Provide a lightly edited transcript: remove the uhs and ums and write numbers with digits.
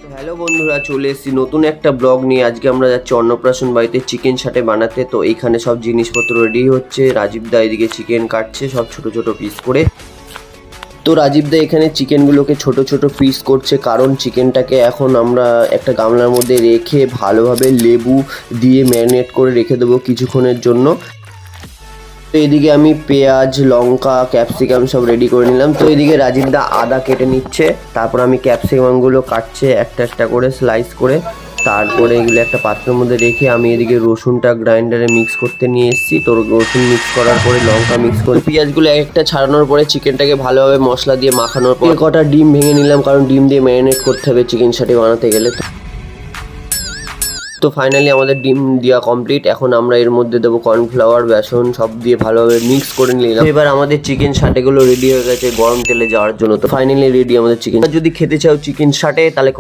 তো হ্যালো বন্ধুরা, চলে এসেছি নতুন একটা ব্লগ নিয়ে। আজকে আমরা যাচ্ছি অন্নপ্রাশন বাড়িতে চিকেন সাটে বানাতে। তো এইখানে সব জিনিসপত্র রেডি হচ্ছে। রাজীব দা এদিকে চিকেন কাটছে সব ছোট ছোট পিস করে। তো রাজীব দা এখানে চিকেনগুলোকে ছোট ছোট পিস করছে, কারণ চিকেনটাকে এখন আমরা একটা গামলার মধ্যে রেখে ভালোভাবে লেবু দিয়ে ম্যারিনেট করে রেখে দেবো কিছুক্ষণের জন্য। তো এদিকে আমি পেঁয়াজ, লঙ্কা, ক্যাপসিকাম সব রেডি করে নিলাম। তো এদিকে রাজীব দা আদা কেটে নিচ্ছে, তারপর আমি ক্যাপসিকামগুলো কাটছে একটা একটা করে স্লাইস করে। তারপরে এগুলো একটা পাত্রের মধ্যে রেখে আমি এদিকে রসুনটা গ্রাইন্ডারে মিক্স করতে নিয়ে এসেছি। তো রসুন মিক্স করার পরে লঙ্কা মিক্স করে পেঁয়াজগুলো এক একটা ছাড়ানোর পরে চিকেনটাকে ভালোভাবে মশলা দিয়ে মাখানোর পর কটা ডিম ভেঙে নিলাম, কারণ ডিম দিয়ে ম্যারিনেট করতে হবে চিকেন সাটে বানাতে গেলে। তো ফাইনালি আমাদের ডিম দেওয়া কমপ্লিট। এখন আমরা এর মধ্যে দেবো কর্নফ্লাওয়ার, বেসন সব দিয়ে ভালোভাবে মিক্স করে নিলাম। এবার আমাদের চিকেন সাটেগুলো রেডি হয়ে গেছে গরম তেলে যাওয়ার জন্য। তো ফাইনালি রেডি আমাদের চিকেন। যদি খেতে চাও চিকেন সাটে তাহলে